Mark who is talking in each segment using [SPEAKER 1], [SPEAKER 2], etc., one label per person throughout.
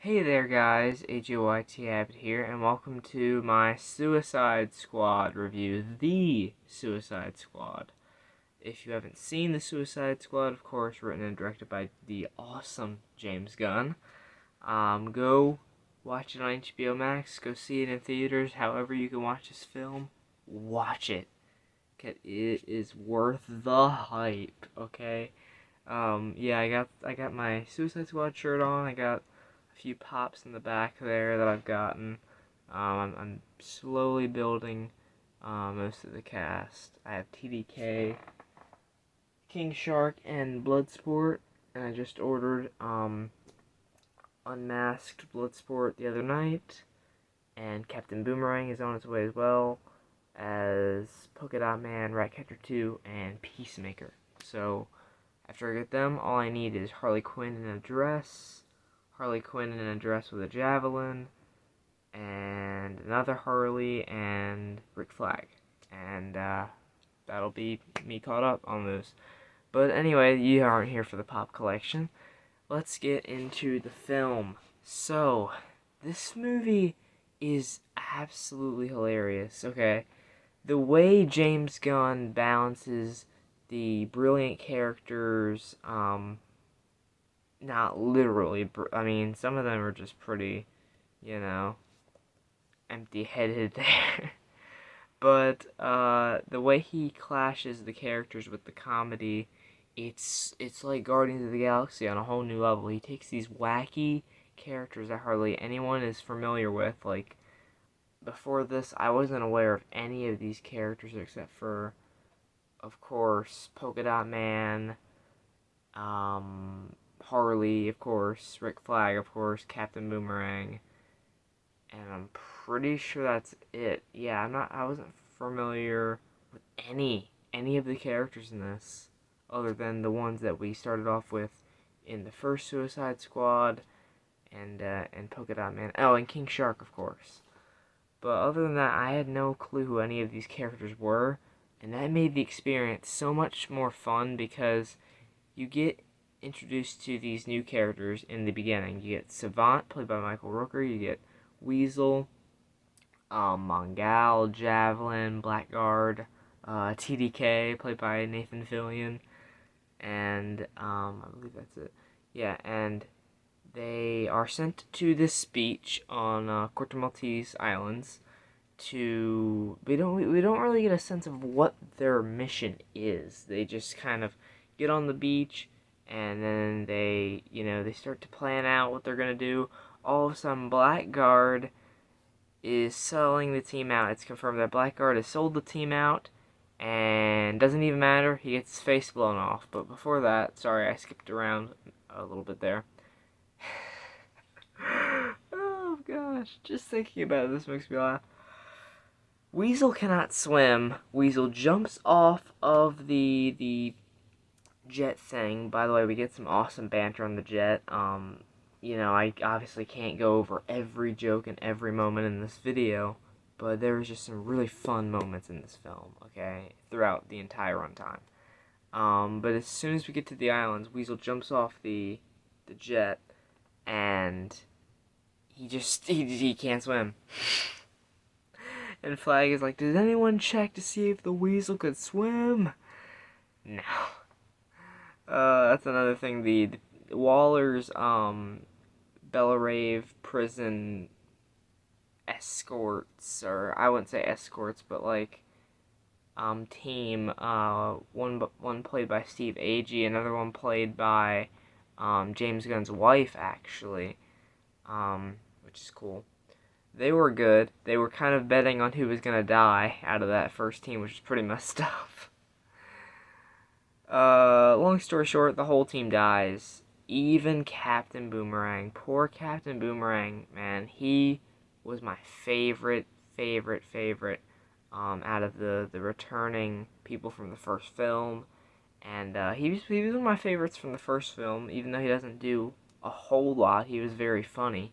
[SPEAKER 1] Hey there guys, AJYT Abbott here, and welcome to my Suicide Squad review, The Suicide Squad. If you haven't seen The Suicide Squad, of course, written and directed by the awesome James Gunn, go watch it on HBO Max, go see it in theaters, however you can watch this film, watch it. It is worth the hype, okay? Yeah, I got my Suicide Squad shirt on. I got a few pops in the back there that I've gotten. I'm slowly building most of the cast. I have TDK, King Shark, and Bloodsport, and I just ordered Unmasked Bloodsport the other night, and Captain Boomerang is on its way as well as Polka Dot Man, Ratcatcher 2, and Peacemaker. So after I get them, all I need is Harley Quinn in a dress, Harley Quinn in a dress with a javelin, and another Harley, and Rick Flag. And that'll be me caught up on those. But anyway, you aren't here for the pop collection. Let's get into the film. So, this movie is absolutely hilarious, okay? The way James Gunn balances the brilliant characters, not literally, I mean, some of them are just pretty, you know, empty-headed there. But the way he clashes the characters with the comedy, it's like Guardians of the Galaxy on a whole new level. He takes these wacky characters that hardly anyone is familiar with. Like, before this, I wasn't aware of any of these characters except for, of course, Polka Dot Man, Harley, of course, Rick Flag, of course, Captain Boomerang, and I'm pretty sure that's it. Yeah, I wasn't familiar with any of the characters in this, other than the ones that we started off with in the first Suicide Squad, and Polka Dot Man. Oh, and King Shark, of course. But other than that, I had no clue who any of these characters were, and that made the experience so much more fun because you get introduced to these new characters in the beginning. You get Savant, played by Michael Rooker. You get Weasel, Mongal, Javelin, Blackguard, TDK, played by Nathan Fillion, and I believe that's it. Yeah, and they are sent to this beach on Corto Maltese Islands to we don't really get a sense of what their mission is. They just kind of get on the beach, and then they start to plan out what they're gonna do. All of a sudden, Blackguard is selling the team out. It's confirmed that Blackguard has sold the team out, and doesn't even matter. He gets his face blown off. But before that, sorry, I skipped around a little bit there. Oh gosh, just thinking about this makes me laugh. Weasel cannot swim. Weasel jumps off of the jet thing. By the way, we get some awesome banter on the jet. I obviously can't go over every joke and every moment in this video, but there was just some really fun moments in this film, okay, throughout the entire runtime. But as soon as we get to the islands, Weasel jumps off the jet, and he can't swim. And Flag is like, did anyone check to see if the Weasel could swim? No. That's another thing. The Waller's Bella Rave prison escorts, or I wouldn't say escorts, but like team. One played by Steve Agee, another one played by James Gunn's wife, actually, which is cool. They were good. They were kind of betting on who was gonna die out of that first team, which is pretty messed up. Long story short, the whole team dies. Even Captain Boomerang. Poor Captain Boomerang, man. He was my favorite out of the returning people from the first film. And he was one of my favorites from the first film, even though he doesn't do a whole lot. He was very funny.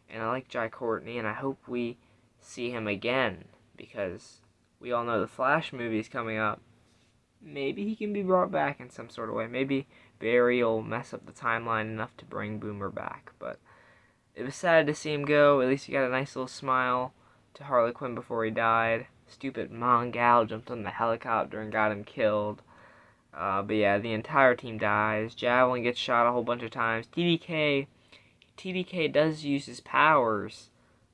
[SPEAKER 1] And I like Jai Courtney, and I hope we see him again, because we all know the Flash movie is coming up. Maybe he can be brought back in some sort of way. Maybe Barry will mess up the timeline enough to bring Boomer back. But it was sad to see him go. At least he got a nice little smile to Harley Quinn before he died. Stupid Mongal jumped on the helicopter and got him killed. But yeah, the entire team dies. Javelin gets shot a whole bunch of times. TDK does use his powers,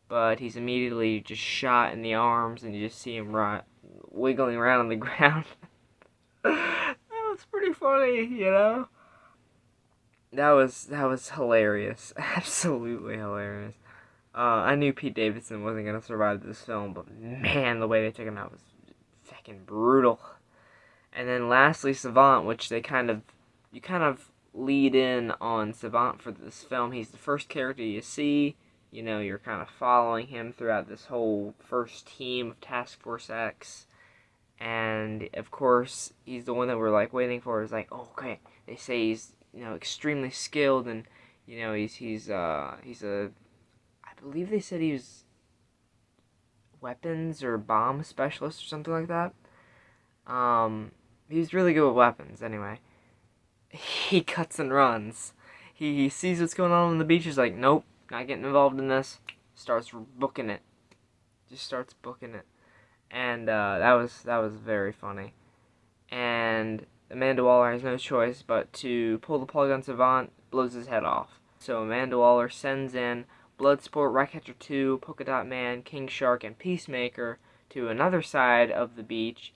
[SPEAKER 1] but he's immediately just shot in the arms, and you just see him wiggling around on the ground. That was pretty funny, you know? That was hilarious. Absolutely hilarious. I knew Pete Davidson wasn't gonna survive this film, but man, the way they took him out was fucking brutal. And then lastly, Savant, which you kind of lead in on Savant for this film. He's the first character you see. You know, you're kind of following him throughout this whole first team of Task Force X. And of course, he's the one that we're like waiting for. Is like, oh, okay. They say he's, you know, extremely skilled, and you know he's a, I believe they said he was weapons or bomb specialist or something like that. He's really good with weapons. Anyway, he cuts and runs. He sees what's going on the beach. He's like, nope, not getting involved in this. Starts booking it. Just starts booking it. And that was very funny. And Amanda Waller has no choice but to pull the plug on Savant, blows his head off. So Amanda Waller sends in Bloodsport, Ratcatcher 2, Polka Dot Man, King Shark, and Peacemaker to another side of the beach.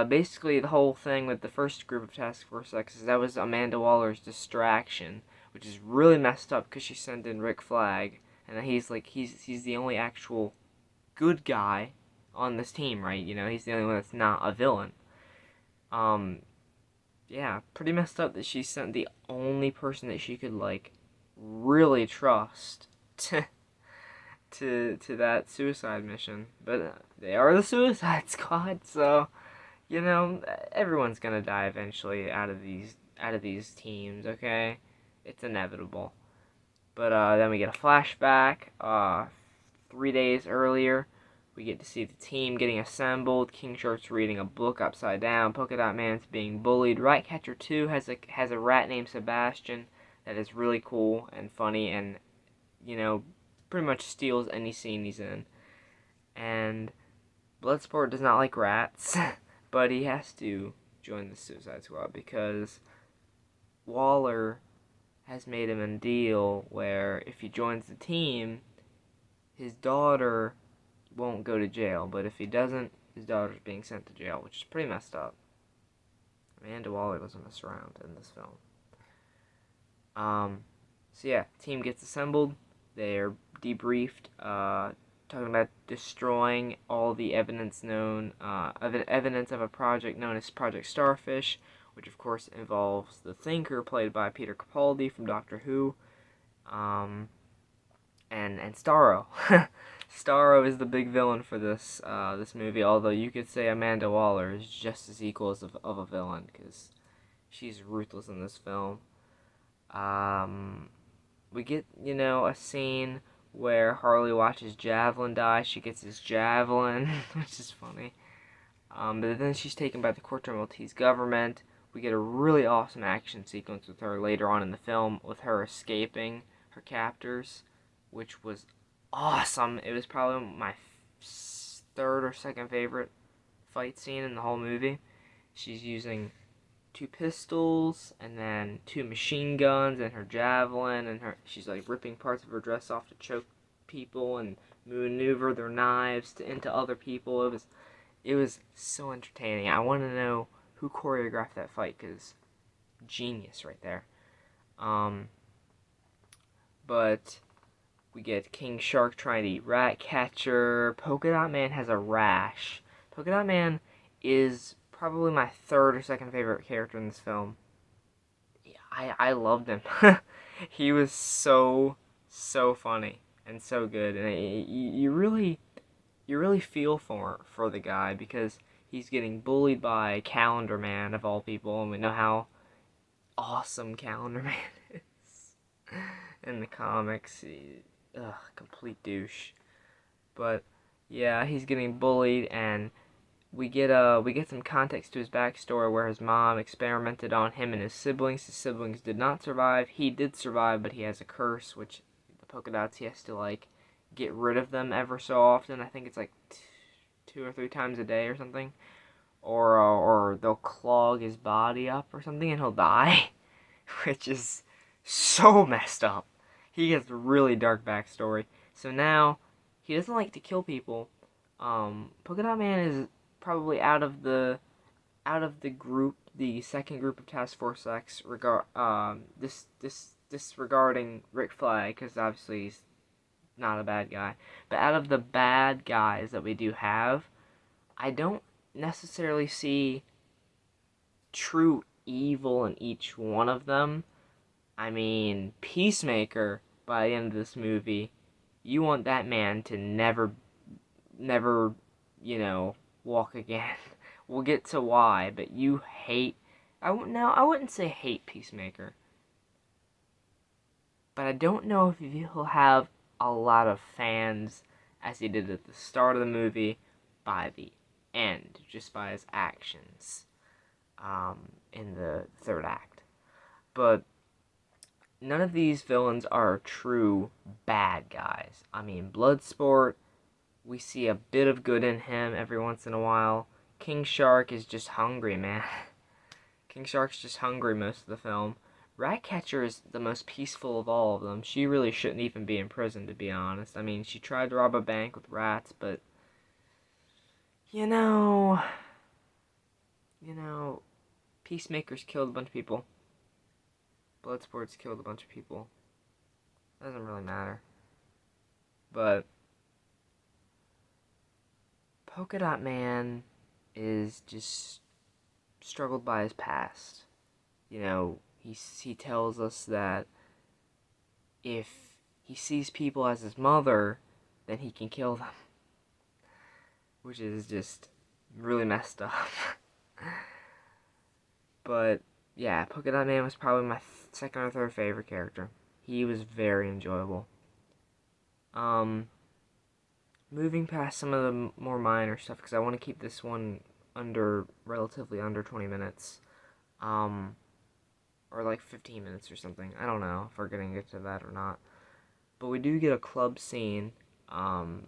[SPEAKER 1] Basically, the whole thing with the first group of Task Force X is that was Amanda Waller's distraction, which is really messed up because she sent in Rick Flag, and he's the only actual good guy on this team, right? You know, he's the only one that's not a villain. Yeah, pretty messed up that she sent the only person that she could like really trust to that suicide mission. But they are the Suicide Squad, so you know everyone's gonna die eventually out of these teams. Okay, it's inevitable. But then we get a flashback. 3 days earlier, we get to see the team getting assembled. King Shark's reading a book upside down. Polka Dot Man's being bullied. Ratcatcher 2 has a rat named Sebastian that is really cool and funny, and you know, pretty much steals any scene he's in. And Bloodsport does not like rats, but he has to join the Suicide Squad because Waller has made him a deal where if he joins the team, his daughter won't go to jail, but if he doesn't, his daughter's being sent to jail, which is pretty messed up. Amanda Waller doesn't mess around in this film. So yeah, team gets assembled. They're debriefed, talking about destroying all the evidence evidence of a project known as Project Starfish, which of course involves the Thinker, played by Peter Capaldi from Doctor Who, and Starro. Starro is the big villain for this movie, although you could say Amanda Waller is just as equal of a villain, because she's ruthless in this film. We get, you know, a scene where Harley watches Javelin die. She gets his javelin, which is funny. But then she's taken by the Corto Maltese government. We get a really awesome action sequence with her later on in the film, with her escaping her captors, which was awesome. It was probably my third or second favorite fight scene in the whole movie. She's using 2 pistols and then 2 machine guns and her javelin, and she's like ripping parts of her dress off to choke people and maneuver their knives into other people. It was so entertaining. I want to know who choreographed that fight, because genius right there. But we get King Shark trying to eat Ratcatcher. Polka Dot Man has a rash. Polka Dot Man is probably my third or second favorite character in this film. I loved him. He was so funny and so good, and you really feel for the guy, because he's getting bullied by Calendar Man of all people, and we know how awesome Calendar Man is in the comics. Complete douche. But yeah, he's getting bullied, and we get some context to his backstory, where his mom experimented on him and his siblings. His siblings did not survive. He did survive, but he has a curse, which the polka dots. He has to, like, get rid of them ever so often. I think it's, like, 2 or 3 times a day or something. Or they'll clog his body up or something and he'll die. Which is so messed up. He has a really dark backstory. So now, he doesn't like to kill people. Polka Dot Man is probably out of the group, the second group of Task Force X, disregarding Rick Flag, because obviously he's not a bad guy. But out of the bad guys that we do have, I don't necessarily see true evil in each one of them. I mean, Peacemaker, by the end of this movie, you want that man to never, walk again. We'll get to why, but you hate... I wouldn't say hate Peacemaker. But I don't know if he'll have a lot of fans as he did at the start of the movie by the end, just by his actions in the third act. But none of these villains are true bad guys. I mean, Bloodsport, we see a bit of good in him every once in a while. King Shark is just hungry, man. King Shark's just hungry most of the film. Ratcatcher is the most peaceful of all of them. She really shouldn't even be in prison, to be honest. I mean, she tried to rob a bank with rats, but... You know, Peacemaker's killed a bunch of people. Bloodsport's killed a bunch of people. Doesn't really matter. But Polka Dot Man is just struggled by his past. He tells us that if he sees people as his mother, then he can kill them. Which is just really messed up. But yeah, Polka Dot Man was probably my second or third favorite character. He was very enjoyable. Moving past some of the more minor stuff, because I want to keep this one relatively under 20 minutes. Or like 15 minutes or something. I don't know if we're going to get to that or not. But we do get a club scene.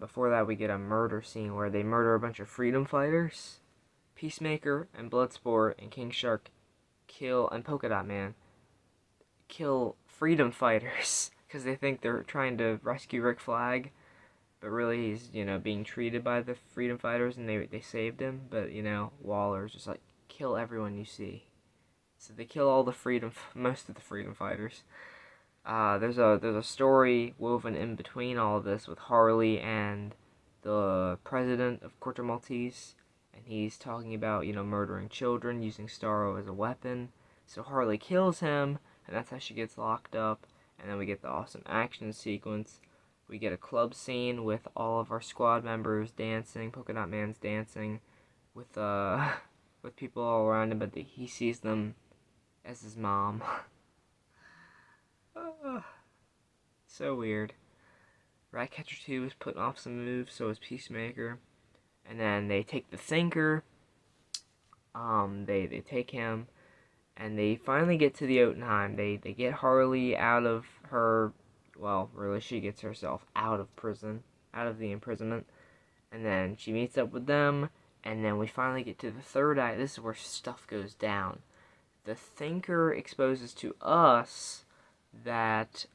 [SPEAKER 1] Before that, we get a murder scene where they murder a bunch of freedom fighters. Peacemaker and Bloodsport and King Shark and Polka Dot Man kill freedom fighters because they think they're trying to rescue Rick Flag, but really he's, being treated by the freedom fighters and they saved him, but, Waller's just like, kill everyone you see. So they kill most of the freedom fighters. There's a story woven in between all of this with Harley and the president of Corto Maltese, and he's talking about, murdering children, using Starro as a weapon. So Harley kills him, and that's how she gets locked up, and then we get the awesome action sequence. We get a club scene with all of our squad members dancing, Polka Dot Man's dancing, with people all around him, but he sees them as his mom. So weird. Ratcatcher 2 was putting off some moves, so was Peacemaker. And then they take the Thinker. They take him, and they finally get to the Jotunheim. They get Harley out of her, well, really she gets herself out of prison, out of the imprisonment. And then she meets up with them, and then we finally get to the third act. This is where stuff goes down. The Thinker exposes to us that,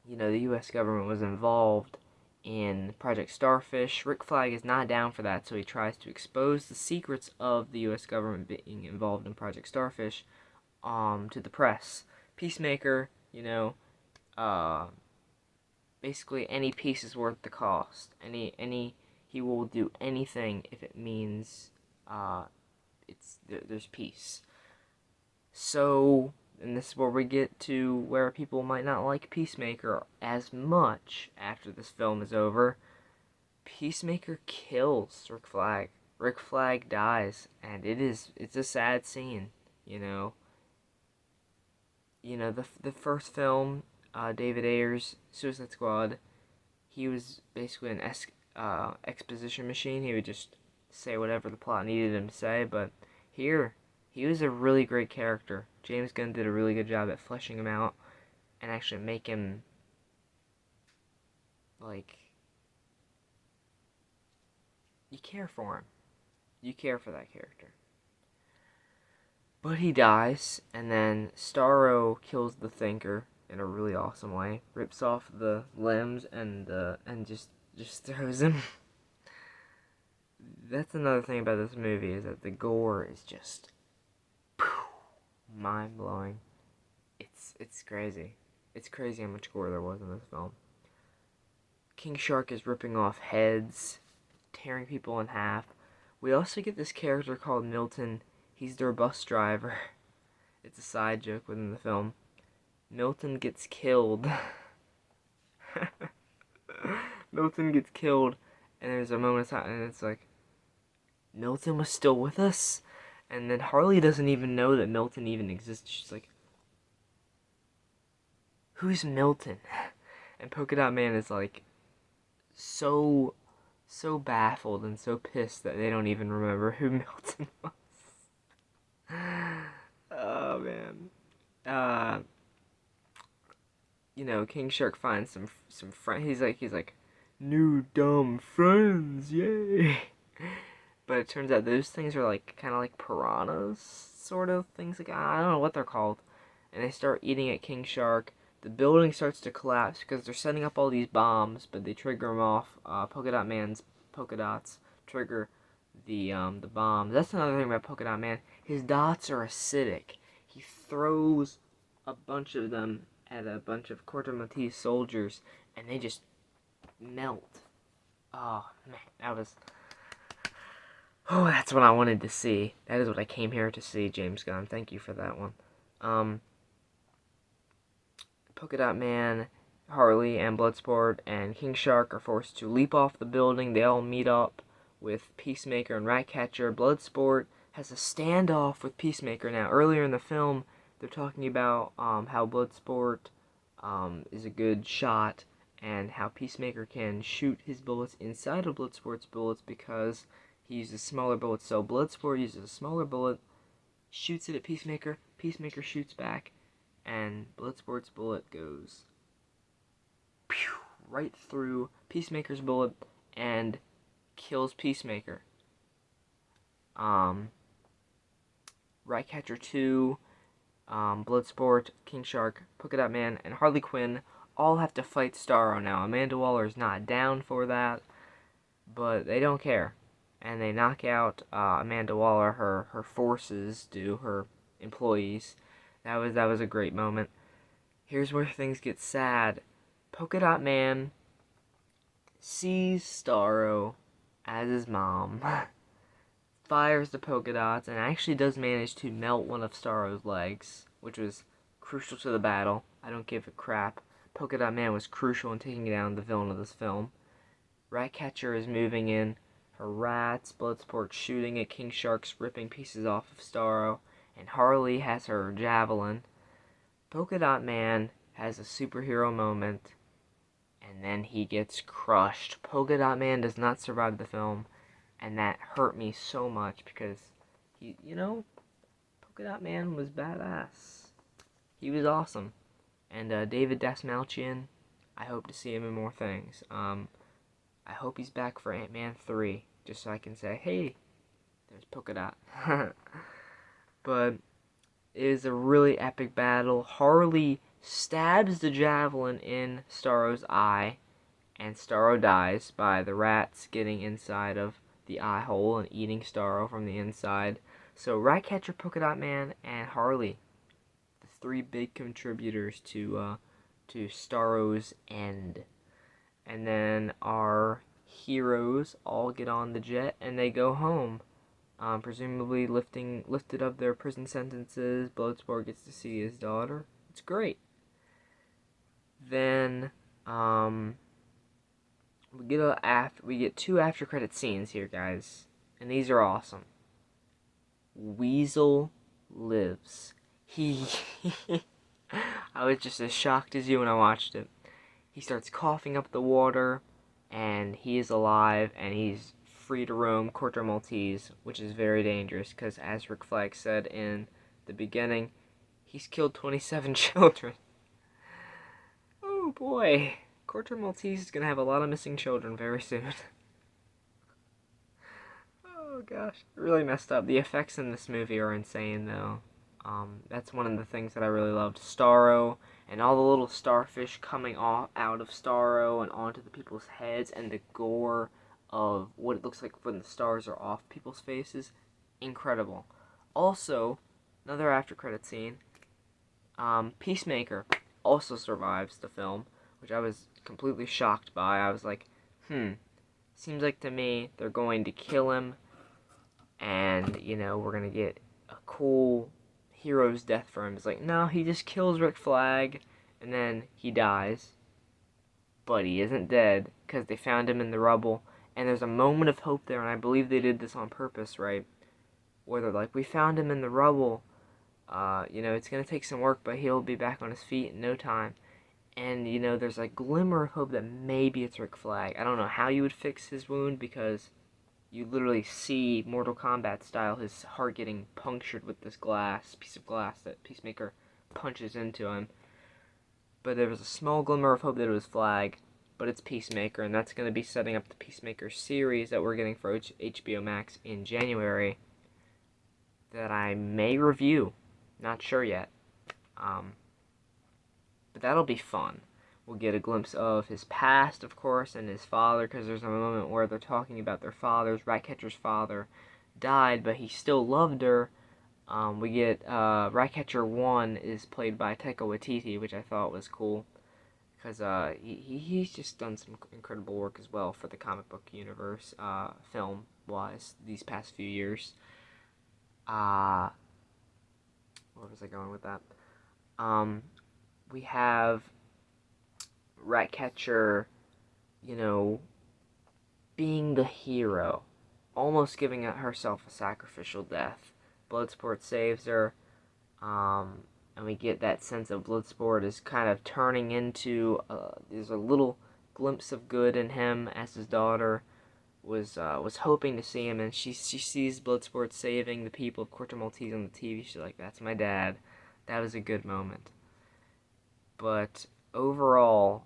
[SPEAKER 1] the U.S. government was involved in Project Starfish. Rick Flag is not down for that, so he tries to expose the secrets of the U.S. government being involved in Project Starfish to the press. Peacemaker, basically any piece is worth the cost. He will do anything if it means there's peace. So, and this is where we get to where people might not like Peacemaker as much after this film is over. Peacemaker kills Rick Flag. Rick Flag dies, and it's a sad scene, The first film, David Ayer's Suicide Squad, he was basically an exposition machine. He would just say whatever the plot needed him to say, but here, he was a really great character. James Gunn did a really good job at fleshing him out. and actually make him, like, you care for him. You care for that character. But he dies, and then Starro kills the Thinker in a really awesome way. Rips off the limbs and just throws him. That's another thing about this movie, is that the gore is just mind blowing. It's crazy. It's crazy how much gore there was in this film. King Shark is ripping off heads, tearing people in half. We also get this character called Milton. He's their bus driver. It's a side joke within the film. Milton gets killed. Milton gets killed, and there's a moment of time, and it's like, Milton was still with us? And then Harley doesn't even know that Milton even exists. She's like, who's Milton? And Polka Dot Man is like, so baffled and so pissed that they don't even remember who Milton was. Oh, man. King Shark finds some friends. He's like, new dumb friends, yay! But it turns out those things are like kind of like piranhas, sort of things. Like, I don't know what they're called. And they start eating at King Shark. The building starts to collapse because they're setting up all these bombs, but they trigger them off. Polka Dot Man's polka dots trigger the bombs. That's another thing about Polka Dot Man. His dots are acidic. He throws a bunch of them at a bunch of Corto Maltese soldiers, and they just melt. Oh man, that's what I wanted to see. That is what I came here to see, James Gunn. Thank you for that one. Polka Dot Man, Harley, and Bloodsport and King Shark are forced to leap off the building. They all meet up with Peacemaker and Ratcatcher. Bloodsport has a standoff with Peacemaker. Now, earlier in the film, they're talking about how Bloodsport is a good shot, and how Peacemaker can shoot his bullets inside of Bloodsport's bullets because he uses smaller bullets. So Bloodsport uses a smaller bullet, shoots it at Peacemaker. Peacemaker shoots back, and Bloodsport's bullet goes right through Peacemaker's bullet and kills Peacemaker. Ratcatcher 2, Bloodsport, King Shark, Polka Dot Man, and Harley Quinn all have to fight Starro now. Amanda Waller's not down for that, but they don't care. And they knock out Amanda Waller, her forces do, her employees. That was a great moment. Here's where things get sad. Polka Dot Man sees Starro as his mom, fires the polka dots, and actually does manage to melt one of Starro's legs, which was crucial to the battle. I don't give a crap. Polka Dot Man was crucial in taking down the villain of this film. Ratcatcher is moving in her rats, Bloodsport shooting at King Shark's, ripping pieces off of Starro, and Harley has her javelin. Polka Dot Man has a superhero moment, and then he gets crushed. Polka Dot Man does not survive the film, and that hurt me so much because Polka Dot Man was badass. He was awesome. And David Dastmalchian, I hope to see him in more things. I hope he's back for Ant-Man 3, just so I can say, hey, there's Polka Dot. But it is a really epic battle. Harley stabs the javelin in Starro's eye, and Starro dies by the rats getting inside of the eye hole and eating Starro from the inside. So Ratcatcher, Polka Dot Man, and Harley, the three big contributors to Starro's end. And then our heroes all get on the jet and they go home, presumably lifted of their prison sentences. Bloodsport gets to see his daughter. It's great. Then we get two after credit scenes here, guys, and these are awesome. Weasel lives. I was just as shocked as you when I watched it. He starts coughing up the water, and he is alive, and he's free to roam Corto Maltese, which is very dangerous, because as Rick Flag said in the beginning, he's killed 27 children. Oh boy, Corto Maltese is gonna have a lot of missing children very soon. Oh gosh, really messed up. The effects in this movie are insane though. That's one of the things that I really loved. Starro and all the little starfish coming off out of Starro and onto the people's heads, and the gore of what it looks like when the stars are off people's faces. Incredible. Also, another after credit scene. Peacemaker also survives the film, which I was completely shocked by. I was like, seems like to me they're going to kill him, and, you know, we're going to get a cool hero's death for him. It's like, no, he just kills Rick Flag, and then he dies. But he isn't dead, because they found him in the rubble, and there's a moment of hope there, and I believe they did this on purpose, right? Where they're like, we found him in the rubble, you know, it's going to take some work, but he'll be back on his feet in no time. And, you know, there's a glimmer of hope that maybe it's Rick Flag. I don't know how you would fix his wound, because you literally see Mortal Kombat style his heart getting punctured with this piece of glass that Peacemaker punches into him. But there was a small glimmer of hope that it was Flag, but it's Peacemaker, and that's going to be setting up the Peacemaker series that we're getting for HBO Max in January that I may review. Not sure yet. But that'll be fun. We'll get a glimpse of his past, of course, and his father, because there's a moment where they're talking about their fathers. Ratcatcher's father died, but he still loved her. We get Ratcatcher 1 is played by Taika Waititi, which I thought was cool, because he's just done some incredible work as well for the comic book universe, film-wise, these past few years. Where was I going with that? We have Ratcatcher, you know, being the hero, almost giving herself a sacrificial death. Bloodsport saves her, and we get that sense of Bloodsport is kind of turning into, there's a little glimpse of good in him as his daughter was hoping to see him, and she sees Bloodsport saving the people of Corto Maltese on the TV. She's like, that's my dad. That was a good moment. But overall,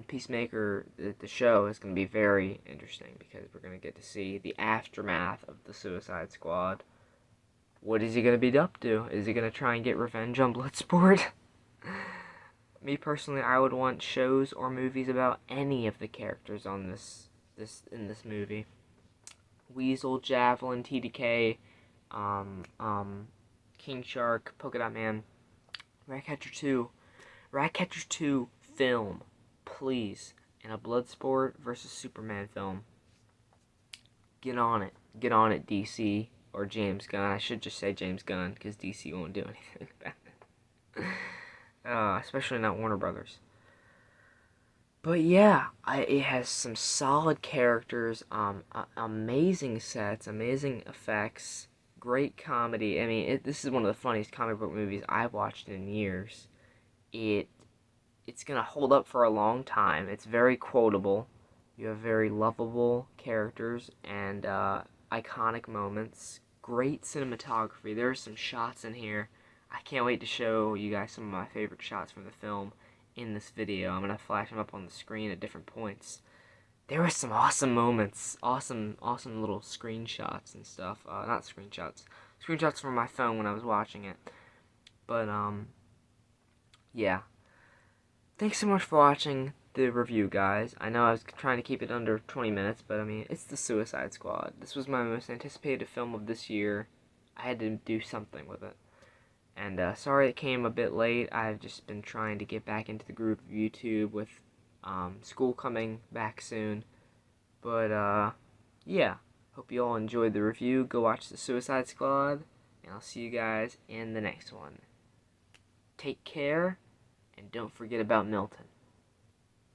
[SPEAKER 1] Peacemaker, the show, is going to be very interesting, because we're going to get to see the aftermath of the Suicide Squad. What is he going to be up to? Is he going to try and get revenge on Bloodsport? Me personally, I would want shows or movies about any of the characters on in this movie. Weasel, Javelin, TDK, King Shark, Polka Dot Man, Ratcatcher 2. Ratcatcher 2 film, please, and a Bloodsport versus Superman film. Get on it. Get on it, DC or James Gunn. I should just say James Gunn, because DC won't do anything about it. Especially not Warner Brothers. But yeah, it has some solid characters, amazing sets, amazing effects, great comedy. I mean, this is one of the funniest comic book movies I've watched in years. It's gonna hold up for a long time. It's very quotable. You have very lovable characters and iconic moments. Great cinematography. There are some shots in here. I can't wait to show you guys some of my favorite shots from the film in this video. I'm gonna flash them up on the screen at different points. There were some awesome moments, awesome little screenshots and stuff. Not screenshots from my phone when I was watching it. But yeah. Thanks so much for watching the review, guys. I know I was trying to keep it under 20 minutes, but I mean, it's the Suicide Squad. This was my most anticipated film of this year. I had to do something with it. And sorry it came a bit late. I've just been trying to get back into the groove of YouTube with school coming back soon. But yeah, hope you all enjoyed the review. Go watch the Suicide Squad, and I'll see you guys in the next one. Take care. And don't forget about Milton.